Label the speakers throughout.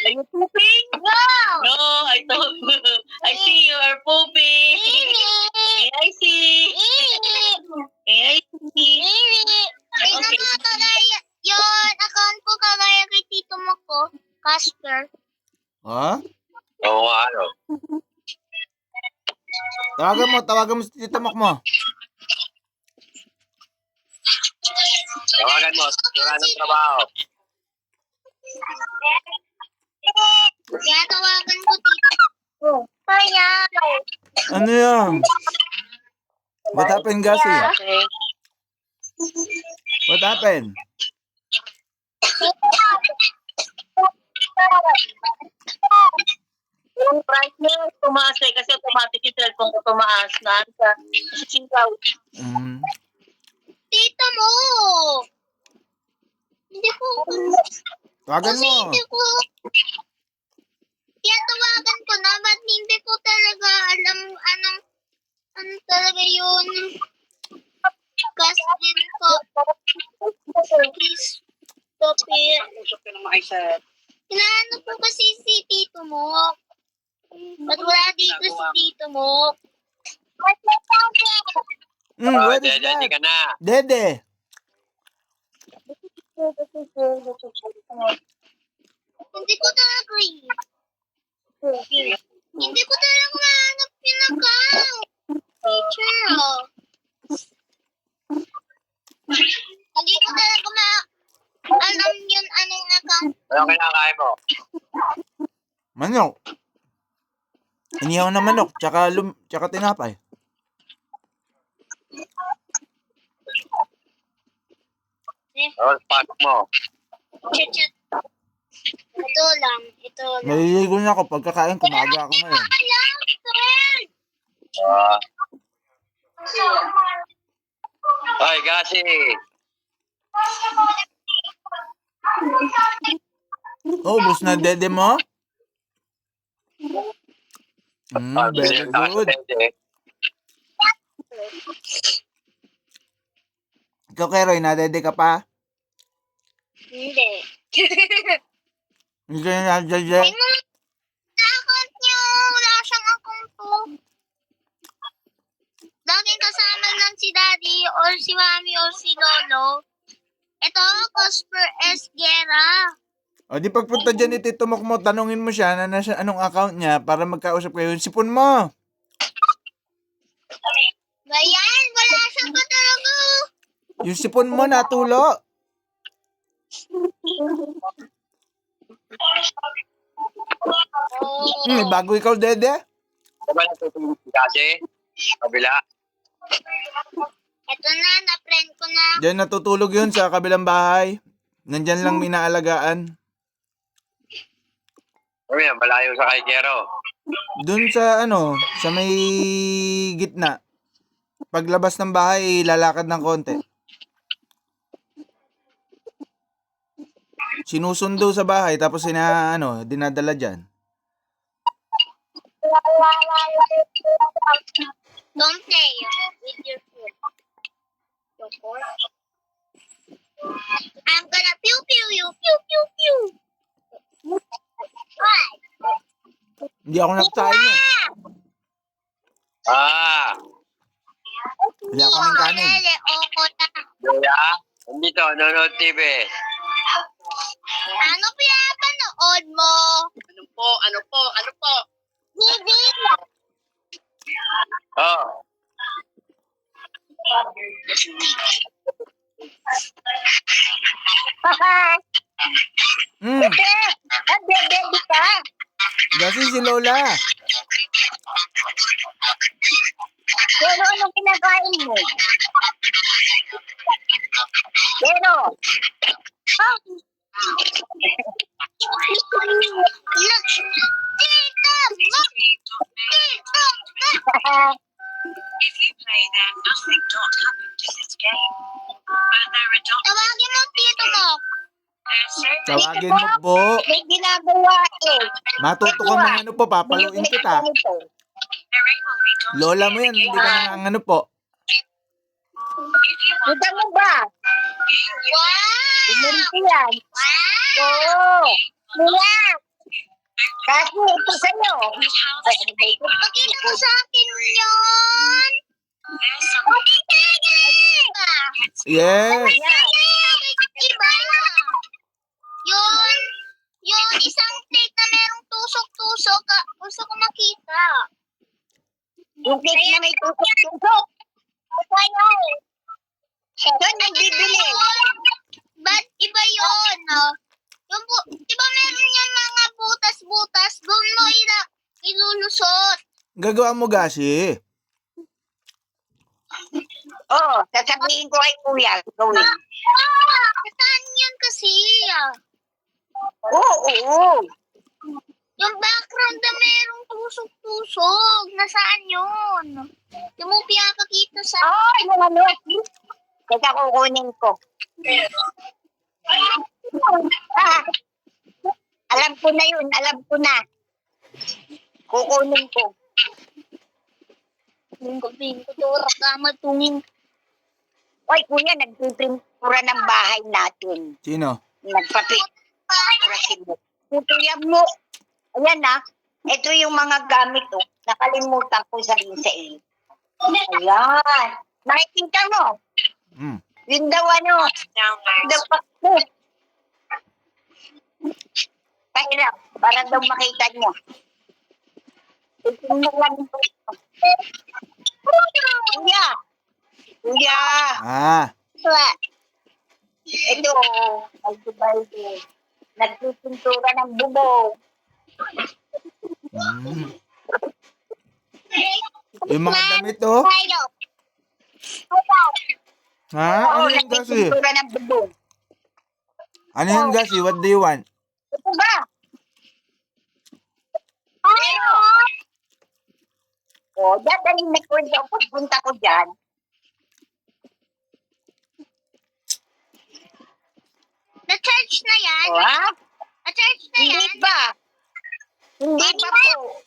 Speaker 1: Are you pooping? No, I told you. I see you are pooping. I see. I see.
Speaker 2: Tingnan mo kagaya yun. Account ko kagaya kay Tito mo ko. Casper.
Speaker 3: Ha?
Speaker 4: Oo, ano?
Speaker 3: Tawagan mo si Tito Mac mo.
Speaker 4: Tawagan mo. Wala ng trabaho.
Speaker 2: Kaya tawagan ko Tito. Kaya.
Speaker 3: Ano yan? What happened, Gasi?
Speaker 1: Okay.
Speaker 3: What happened?
Speaker 1: Yung price niya tumaas kasi automatic yung cellphone ko tumaas na sa singaw.
Speaker 2: Tito mo. Hindi ko.
Speaker 3: Tawagan
Speaker 2: Kasi
Speaker 3: mo.
Speaker 2: hindi ko. Kaya tawagan ko na. Ba't hindi ko talaga alam ano talaga yun. Kasi din ko. Please stop it. Hinahanap ko kasi si Tito mo. Ba't wala dito si Tito mo?
Speaker 3: What is
Speaker 4: Dede
Speaker 3: that?
Speaker 4: ka na.
Speaker 3: Dede.
Speaker 2: Hindi ko talaga Hindi ko talaga mahanap yung account. Teacher, Hindi ko talaga alam yun anong account.
Speaker 4: Ano kinakain mo?
Speaker 3: Manok. Inihaw na manok, tsaka tinapay.
Speaker 4: Ano pasok mo?
Speaker 2: Chut. Ito lang.
Speaker 3: Maliligo na ako pagkakain ko. Maaga ako ngayon.
Speaker 4: Hoy, Gasi.
Speaker 3: Ubus na dede mo? Very good. Ikaw, Keroy, nadede ka pa?
Speaker 2: Hindi.
Speaker 3: Hindi ka na nadede?
Speaker 2: Na-account niyo. Wala siyang account ko. Laging kasama lang si Daddy or si Mami or si Lolo. Ito, Casper S. Guerra.
Speaker 3: O di pagpunta dyan ni Tito Mac mo, tanungin mo siya na nasa anong account niya para magkausap kayo. Sipon mo.
Speaker 2: Bayan, wala siya pa talaga.
Speaker 3: Yung sipon mo natulo. Bago ikaw, dede?
Speaker 4: Ano ba natutulog si Gasi? Kabila.
Speaker 2: Ito na, na-friend ko na.
Speaker 3: Diyan natutulog yun sa kabilang bahay. Nandyan lang minaalagaan.
Speaker 4: Ano yan? Malayo sa kay Kero.
Speaker 3: Doon sa sa may gitna. Paglabas ng bahay, lalakad ng konti. Sinusundo sa bahay tapos dinadala dyan.
Speaker 2: Don't play with your food. I'm gonna pew pew you, pew pew pew. What?
Speaker 3: Hindi ako nagsain eh. Wala kaming kanin.
Speaker 4: Kuya, nandito, nanonood TV.
Speaker 2: Ano pinapanood mo?
Speaker 1: Ano po?
Speaker 2: TV.
Speaker 4: Oh.
Speaker 2: Baby ka.
Speaker 3: Kasi si Lola.
Speaker 2: Pero anong kinakain mo? Pero. Look. Tita mo. Tita mo.
Speaker 5: If you play there, nothing happens in this game. But there are
Speaker 2: Tawagin mo tito mo.
Speaker 3: Tawagin mo po.
Speaker 2: May ginagawa eh.
Speaker 3: Matuto ka mga po, papaluin kita. Lola mo yan, hindi ka nang po.
Speaker 2: Kita mo ba? Wow! Umunti yan. Wow! Mula!
Speaker 6: Kasi ito sa'yo.
Speaker 5: Whose house is made by
Speaker 2: Pakita mo sa akin yun.
Speaker 5: there's some
Speaker 3: Yes.
Speaker 2: Iba. Yun, isang plate na merong tusok-tusok. Gusto ko makita.
Speaker 6: Yung cake na may tusok-tusok. Doon nagbibili.
Speaker 2: Ba't iba yun? Yung diba meron yan mga butas-butas, doon mo ilulusot.
Speaker 3: Gagawa mo, Gashi.
Speaker 6: Oo, sasabihin ko kay kuya. Gawin.
Speaker 2: Saan yun kasi?
Speaker 6: Oo.
Speaker 2: Yung background na merong tusok-tusok. Nasaan yun? Di mo pinapakita sa...
Speaker 6: Oh, yung ano. Teka, kukunin ko. Alam ko na yun. Alam ko na. Kukunin ko.
Speaker 2: Bingo, tura ka matungin.
Speaker 6: Oy, kuya, nagpipintura ng bahay natin.
Speaker 3: Sino?
Speaker 6: Nagpapintura si mo. Tutuyan mo. Ayan na. Ito yung mga gamit, oh. Nakalimutan ko sabihin sa iyo. Ayan. Nakikita mo?
Speaker 3: Mm.
Speaker 6: Yun daw ano.
Speaker 5: downloads.
Speaker 6: Daw pa. Pahirap. Para daw makita niyo. Ito mo lang ito. Kuya. Kuya.
Speaker 3: Ah.
Speaker 6: Ito. Balde-balde. Nagpipintura ng bubong.
Speaker 3: Mm. Yung mga damit, oh. Ha? Ano
Speaker 6: Oo,
Speaker 3: yan, Gashi?
Speaker 6: nagpipintura ng bubong.
Speaker 3: Ano yan, Gashi? What do you want?
Speaker 6: Ito ba? Pero, dadaling na ko dyan. Pagpunta ko dyan.
Speaker 2: Na-charge na yan?
Speaker 6: O, ha?
Speaker 2: Na-charge na
Speaker 6: Hindi
Speaker 2: yan?
Speaker 6: ba? Hindi ba po?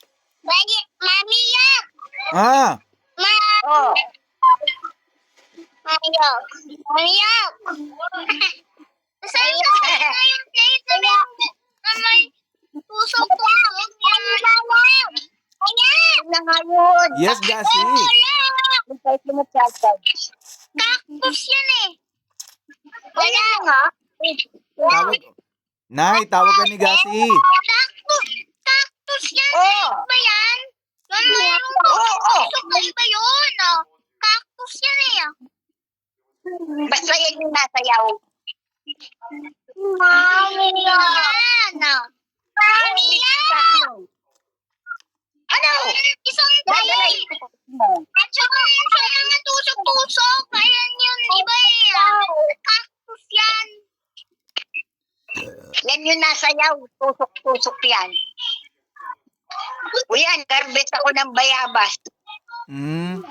Speaker 2: Mami, yak!
Speaker 3: Ah.
Speaker 6: Oh,
Speaker 2: Mayak! Mayak! Saan na yung plate na may tusok-tusok? Mayak!
Speaker 6: yun na nga yun.
Speaker 3: Yes, Gashi.
Speaker 6: Yung kahit lumapyatag.
Speaker 2: Cactus yan eh.
Speaker 6: Wala nga.
Speaker 3: Tawag. Nay, tawag ka ni Gashi.
Speaker 2: Cactus yan.
Speaker 6: Oo.
Speaker 2: Ba yan? Yung merong
Speaker 6: Oo.
Speaker 2: tusok-tusok ba yun? Cactus yan eh.
Speaker 6: Basta yan yung nasayaw.
Speaker 2: Mami, yan. Mami, yan.
Speaker 6: Ano?
Speaker 2: Isang
Speaker 6: Dadalhin
Speaker 2: plate.
Speaker 6: ko mo.
Speaker 2: At saka yung sa mga tusok-tusok. Ayan yun, iba eh. Cactus yan.
Speaker 6: Yan yung nasayaw. Tusok-tusok yan. O yan, garbet ako ng bayabas.
Speaker 3: Hmm.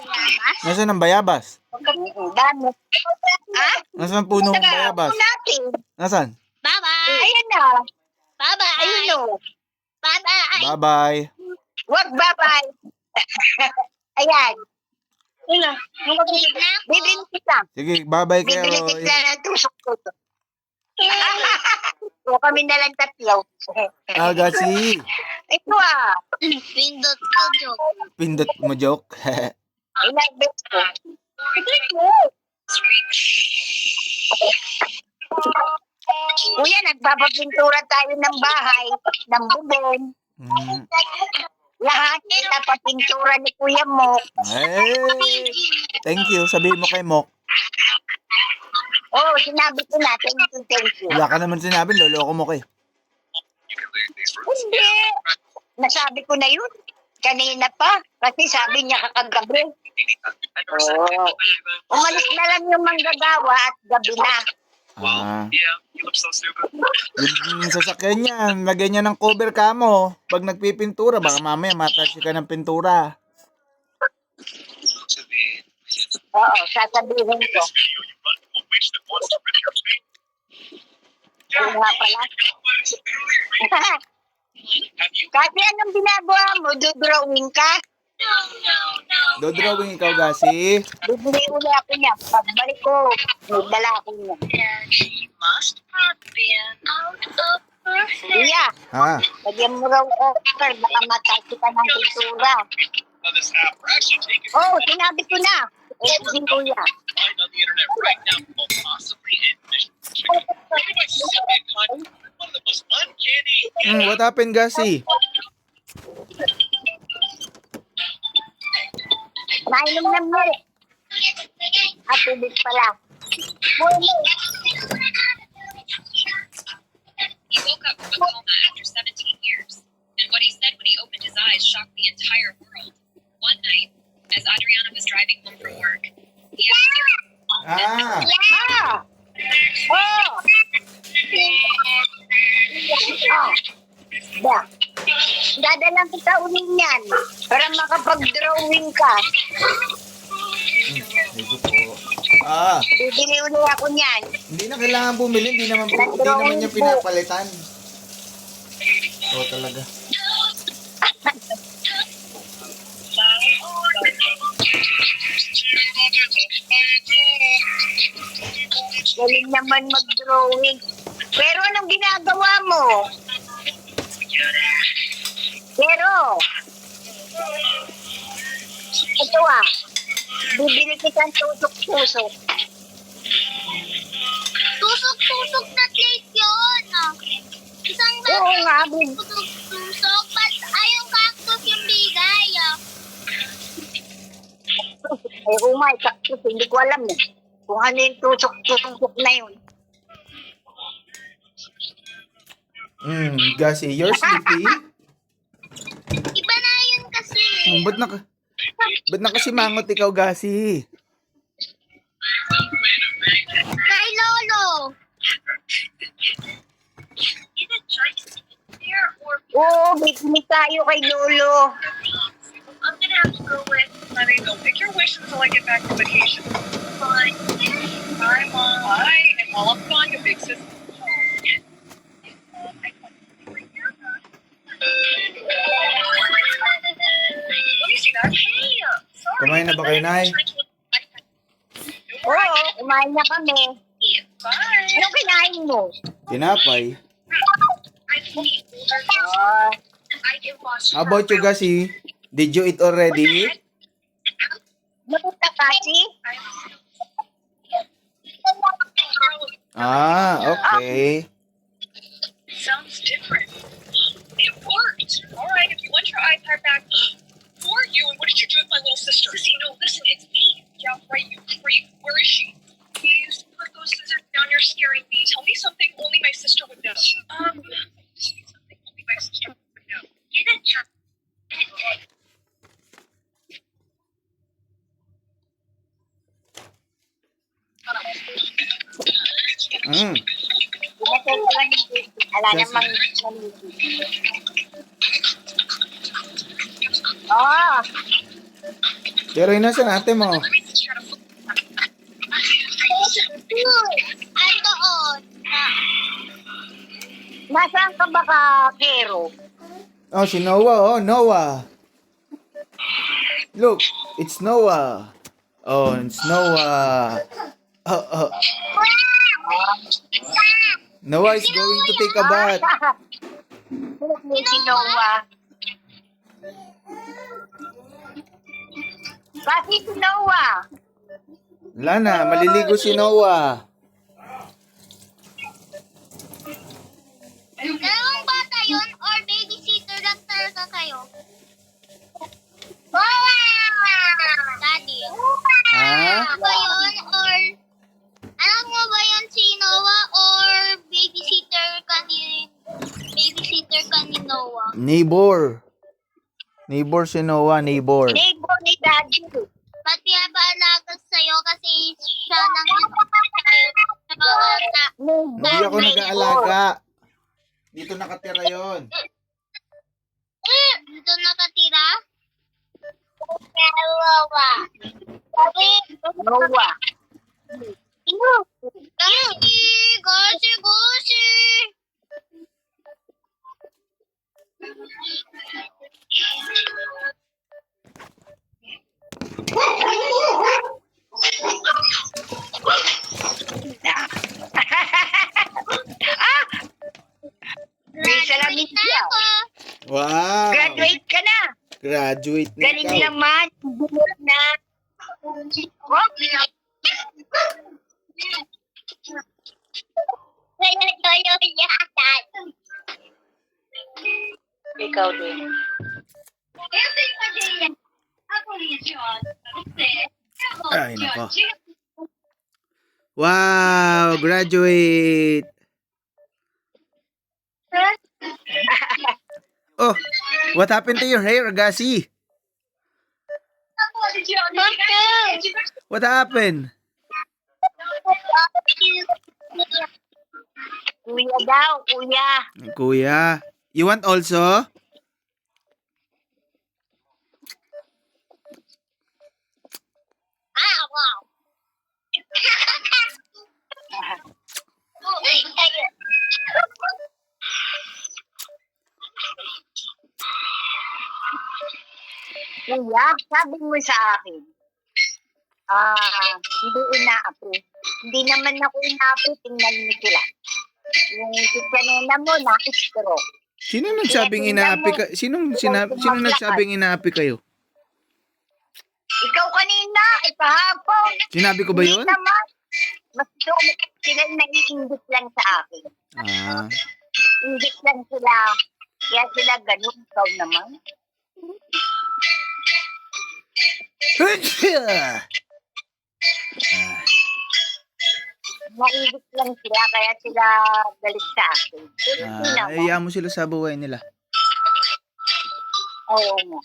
Speaker 3: Nasaan ang bayabas?
Speaker 6: Dami. Ha?
Speaker 3: Nasaan ang puno ng bayabas?
Speaker 6: Ako natin.
Speaker 3: Nasaan?
Speaker 2: Bye-bye.
Speaker 6: Ayan na.
Speaker 2: Bye-bye.
Speaker 6: Ayun o.
Speaker 2: Bye-bye.
Speaker 3: Bye-bye.
Speaker 6: Wag bye-bye. Ayan.
Speaker 2: Bibili na ako.
Speaker 6: Bibili kita.
Speaker 3: Sige, bye-bye kayo.
Speaker 6: Bibili kita ng tusok-tusok. O kami na lang tatlo.
Speaker 3: Ah, Gashi.
Speaker 6: Ito ah.
Speaker 2: Pindot ko, joke.
Speaker 3: Pindot mo joke.
Speaker 6: Ilang beses ko. Kuya, nagpapapintura tayo ng bahay, ng bubong.
Speaker 3: Hmm.
Speaker 6: Lahat pinapapintura ni Kuya mo.
Speaker 3: Hey, thank you. Sabihin mo kay Mok.
Speaker 6: Oh, sinabi ko na. Thank you.
Speaker 3: Wala ka naman sinabi, loloko mo kay.
Speaker 6: Hindi. Nasabi ko na yun. Kanina pa. Kasi sabi niya kakagabi. Oh. Umalis na lang yung manggagawa at gabi na.
Speaker 3: Ah,
Speaker 5: Yeah, you look so stupid.
Speaker 3: yung sasakyan niya, lagay niya ng cover ka mo. Pag nagpipintura, baka mamaya matas ka ng pintura.
Speaker 6: Oo, sasabihin ko. Yung nga pala. Kasi anong ginagawa mo? Dudrawing ka?
Speaker 3: Dodrawing ikaw, Gashi.
Speaker 6: Bibili uli ako niya. Pagbalik ko, may dala ako niya.
Speaker 5: She must have been out of her head.
Speaker 6: Kuya,
Speaker 3: Ha?
Speaker 6: lagyan mo raw offer, baka matasi ka ng kultura.
Speaker 5: On this app, we're actually taking
Speaker 6: Oh, sinabi ko na. Eh, si Kuya.
Speaker 5: find on the internet right now will possibly end mission. Maybe by sending content, one of the most uncanny.
Speaker 3: What happened, Gasi?
Speaker 6: Nainom ng milk. At tubig pala.
Speaker 7: He woke up from a coma after 17 years, and what he said when he opened his eyes shocked the entire world. One night, as Adriana was driving home from work, he had
Speaker 3: Ah!
Speaker 6: Ah! Oh! Ba? Dadalang kita uling yan para makapag-drawing ka.
Speaker 3: Ito po. Ah!
Speaker 6: Bibili ulit ako niyan.
Speaker 3: Hindi na kailangan bumili. Hindi naman niya pinapalitan. Oo talaga.
Speaker 6: Galing naman mag-drawing. Pero anong ginagawa mo? Pero, ito bibili kitang tusok-tusok.
Speaker 2: Tusok-tusok na plate yun. Isang
Speaker 6: Oo nga,
Speaker 2: tusok-tusok. Ba't ayong cactus yung bigay?
Speaker 6: Eh, umay, kaktus, hindi ko alam kung ano yung tusok-tusok na yun.
Speaker 3: Gasi, you're sleepy?
Speaker 2: Iba na yun kasi.
Speaker 3: Ba't na kasi mangot ikaw, Gasi?
Speaker 2: Kay Lolo.
Speaker 6: Oo, bibili tayo kay Lolo.
Speaker 5: I'm gonna have to go with letting go. Pick your wish until I get back from vacation. Fine. Bye, Mom. Bye. And while I'm gone, your big sister. Let me see that. Hey, sorry.
Speaker 3: Kumain na ba kayo, Nay?
Speaker 6: Oo, kumain na kami.
Speaker 5: Bye.
Speaker 6: Ano kinain mo?
Speaker 3: Tinapay.
Speaker 6: Ah,
Speaker 3: How about you, Gasi? Did you eat already?
Speaker 6: Napunta kasi?
Speaker 3: Ah, okay.
Speaker 5: Sounds different. It worked. All right, if you want your iPad back, for you, and what did you do with my little sister? Sissy, no, listen, it's me. Yeah, right, you creep. Where is she? Please put those scissors down. You're scaring me. Tell me something only my sister would know. Something only my sister would know.
Speaker 6: Pinatay ko lang yung ala namang Ah,
Speaker 3: Pero inasan ate mo?
Speaker 2: Andoon.
Speaker 6: nasaan ka ba ka, Kero?
Speaker 3: Oh, si Noah. Oh, Noah. Look, it's Noah. Oh, it's Noah. Oh. Noah is going to take a bath.
Speaker 6: Si Noah. Kasi si Noah.
Speaker 3: Wala na, maliligo si Noah.
Speaker 2: Dalawang bata yun or babysitter lang talaga kayo? Daddy.
Speaker 3: Ha?
Speaker 2: Ano ba yun or alam mo ba yun si Noah or babysitter ka ni Noah?
Speaker 3: Neighbor. Neighbor si Noah, neighbor.
Speaker 6: Neighbor ni Daddy.
Speaker 2: Ba't pinapaalaga sa'yo kasi siya lang yung sa'yo sa mga bata?
Speaker 3: Hindi ako nag-aalaga. Dito nakatira yon.
Speaker 2: Dito nakatira?
Speaker 6: Noah.
Speaker 2: Goshi!
Speaker 6: May salamat college siya.
Speaker 3: Wow.
Speaker 6: Graduate ka na.
Speaker 3: Graduate na
Speaker 6: Galing
Speaker 3: ikaw.
Speaker 6: naman. Graduate na.
Speaker 1: Ikaw din.
Speaker 3: Ay, nako. Wow, graduate. Oh, what happened to your hair, Agassi? What happened?
Speaker 6: Kuya daw, kuya.
Speaker 3: Kuya, you want also?
Speaker 6: Kuya, sabi mo sa akin, hindi inaapo. Hindi naman ako inaapo, tingnan mo sila. Yung kanina mo, na-istro.
Speaker 3: Sino nagsabing inaapi ka? Sino nagsabing inaapi kayo?
Speaker 6: Ikaw kanina, kahapon.
Speaker 3: Sinabi ko ba
Speaker 6: Hindi
Speaker 3: yun?
Speaker 6: naman. Mas sila naiingit lang sa akin.
Speaker 3: Ah,
Speaker 6: Ingit lang sila. Kaya sila ganun, ikaw naman. Naingit lang sila, kaya sila galit sa akin. Pero hindi naman.
Speaker 3: hayaan mo sila sa buhay nila.
Speaker 6: Oo nga.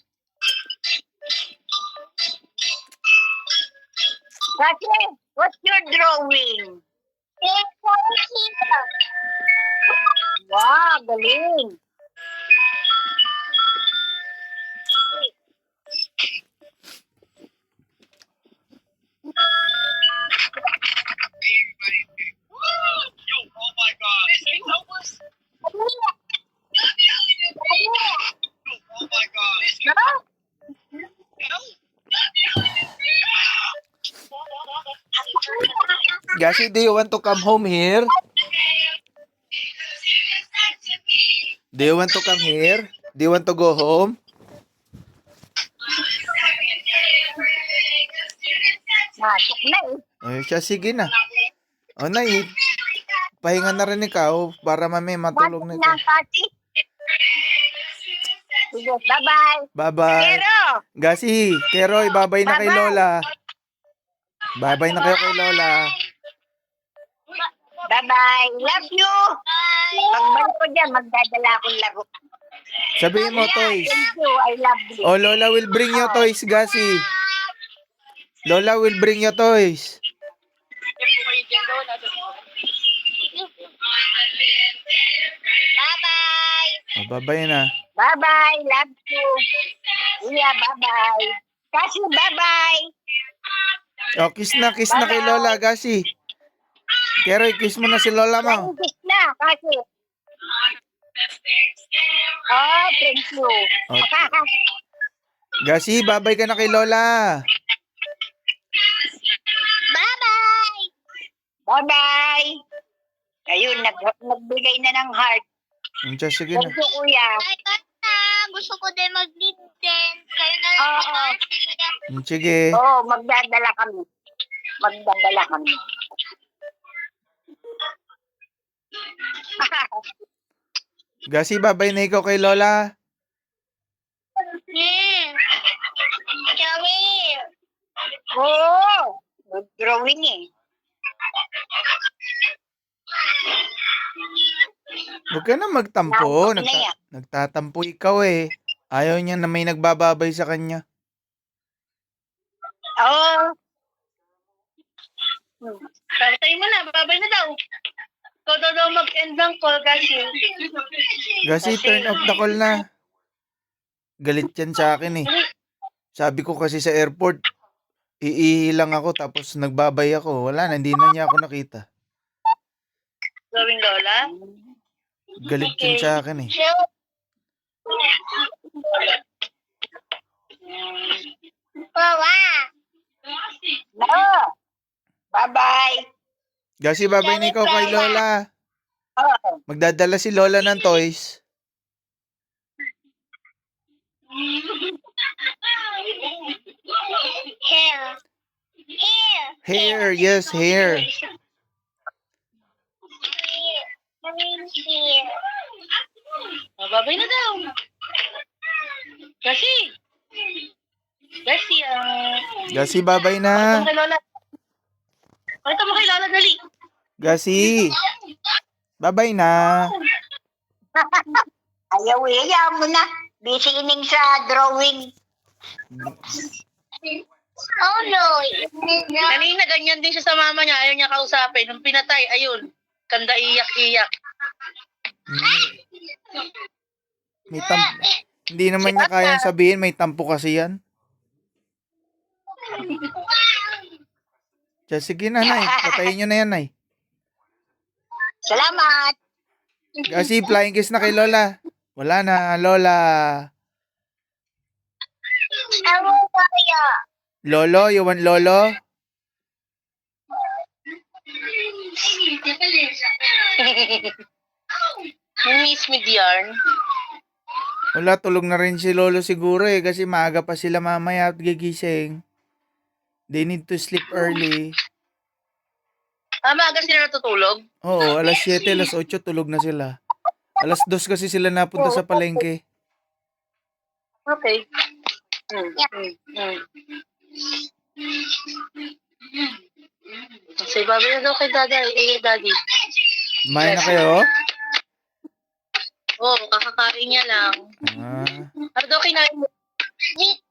Speaker 6: Kasi, what's your drawing? Wow, galing.
Speaker 5: Yo, oh my god. This ain't hopeless. Yo, oh my god. This
Speaker 3: Gassi, do you want to come home here? Do you want to come here? Do you want to go home?
Speaker 6: Matok na eh.
Speaker 3: Ay, siya, sige na. O, Nay, pahinga na rin ikaw para mamaya matulog na
Speaker 6: Matok na
Speaker 3: ikaw.
Speaker 6: kasi. Sige, bye-bye.
Speaker 3: Bye-bye.
Speaker 6: Pero,
Speaker 3: Gassi, Keroy, babay na kay
Speaker 6: Bye-bye.
Speaker 3: Lola. Babay na kayo kay Lola.
Speaker 6: bye-bye. Love you. Pagbalik ko dyan, magdadala akong laro.
Speaker 3: Sabihin mo, toys.
Speaker 6: Thank you, I love you.
Speaker 3: Oh, Lola will bring you toys, Gassi. Lola will bring you toys.
Speaker 6: Bye-bye.
Speaker 3: Oh, babay na.
Speaker 6: Bye-bye. Love you. Kuya, bye-bye. Kasi bye-bye.
Speaker 3: Oh, kiss na kay Lola, Gassi. Keroy, kiss mo na si Lola mo.
Speaker 6: Langkis na, kasi. Oh, thank you.
Speaker 3: Oh. Gassi, babay ka na kay Lola.
Speaker 2: Bye-bye!
Speaker 6: Bye-bye. Ayun, nagbigay na ng heart.
Speaker 3: Siya, sige na.
Speaker 6: Thank you, kuya.
Speaker 2: Gusto ko din mag-lead din. Kayo na lang
Speaker 6: Oo.
Speaker 2: mag-lead.
Speaker 3: Sige.
Speaker 6: Oo, magdadala kami. Magdadala kami.
Speaker 3: Gassi, babay na ikaw kay Lola.
Speaker 2: Kami!
Speaker 6: Oo. Good drawing eh.
Speaker 3: Huwag ka na magtampo.
Speaker 6: Nakapag na yan.
Speaker 3: Nagtatampo ikaw eh. Ayaw niya na may nagbababay sa kanya.
Speaker 6: Oo.
Speaker 1: Patay mo na, babay na daw. Ikaw daw mag-end ng call kasi.
Speaker 3: Gassi, turn off the call na. Galit yan sa akin eh. Sabi ko kasi sa airport, iilang ako tapos nagbabay ako. Wala na, hindi na niya ako nakita.
Speaker 1: Gawing Lola?
Speaker 3: Galit yan sa akin eh.
Speaker 2: Wawa!
Speaker 6: No. Bye-bye.
Speaker 3: Gassi, babay na ikaw kay Lola.
Speaker 6: Oo.
Speaker 3: Magdadala si Lola ng toys.
Speaker 2: Hair. Hair.
Speaker 3: Hair, yes, hair.
Speaker 2: Hair.
Speaker 1: Babay na daw. Kasi. Kasi,
Speaker 3: Gasi, babay na.
Speaker 1: kay Lola. Pakita mo kay Lola, dali.
Speaker 3: Gasi. Babay na.
Speaker 6: Ayaw eh, ayaw mo na. Busy ining sa drawing.
Speaker 2: Oh no.
Speaker 1: Kanina, ganyan din siya sa mama niya. Ayaw niya kausapin. Nung pinatay, ayun. Kanda iyak-iyak.
Speaker 3: May hindi naman niya kayang sabihin, may tampo kasi yan. Kaya sige na, Nay. Patayin nyo na yan, Nay.
Speaker 6: Salamat.
Speaker 3: Kasi flying kiss na kay Lola. Wala na, Lola.
Speaker 2: Ano kaya?
Speaker 3: Lolo, you want Lolo?
Speaker 1: Miss me, dear.
Speaker 3: Wala, tulog na rin si Lolo siguro eh. Kasi maaga pa sila mamaya at gigising. They need to sleep early.
Speaker 1: Maaga sila natutulog.
Speaker 3: Oo, alas 7, alas 8, tulog na sila. Alas 2 kasi sila napunta sa palengke.
Speaker 1: Okay. Say babay na daw kay daddy.
Speaker 3: Kumain na kayo?
Speaker 1: Oo, kakakain niya lang.
Speaker 3: Ah,
Speaker 1: Ano daw kinain mo?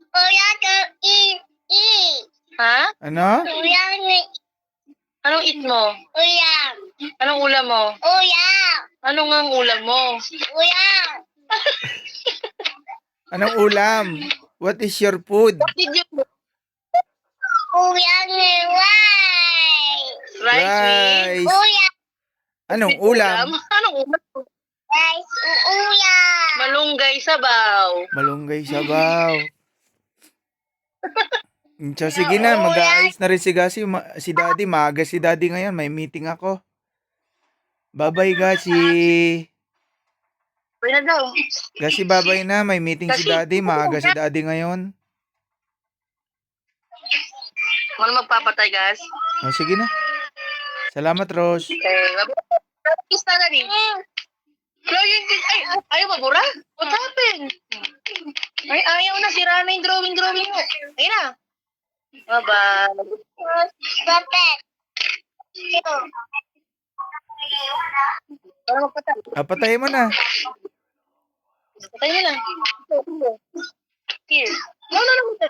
Speaker 2: Kuya ka
Speaker 1: Ha?
Speaker 3: ano?
Speaker 2: Kuya
Speaker 1: Anong eat mo?
Speaker 2: Kuya.
Speaker 1: Anong ulam mo?
Speaker 2: Kuya.
Speaker 1: Ano nga ang ulam mo?
Speaker 2: Kuya.
Speaker 3: Anong ulam? What is your food?
Speaker 1: What did you do?
Speaker 2: Kuya rice.
Speaker 1: Rice with?
Speaker 2: Kuya
Speaker 3: Anong ulam?
Speaker 1: Anong ulam?
Speaker 2: rice. Kuya.
Speaker 1: Malunggay sabaw.
Speaker 3: Malunggay sabaw. So, sige na, mag-aayos na rin si Gasi. Si Daddy, maaga si Daddy ngayon. May meeting ako. Bye-bye, Gasi.
Speaker 1: Uy na daw.
Speaker 3: Gasi, bye-bye na. May meeting si Daddy. Maaga si Daddy ngayon.
Speaker 1: Ano magpapatay, guys?
Speaker 3: O, sige na. Salamat, Rose.
Speaker 1: Kiss na rin. Drawing kiss. Ay, ayaw mabura? What happened? Ay, ayaw na. Sira na yung drawing mo. Ayun na. Bye-bye.
Speaker 2: Bakit?
Speaker 1: Ano magpatay?
Speaker 3: Patay mo na.
Speaker 1: Patay mo lang. Here. No.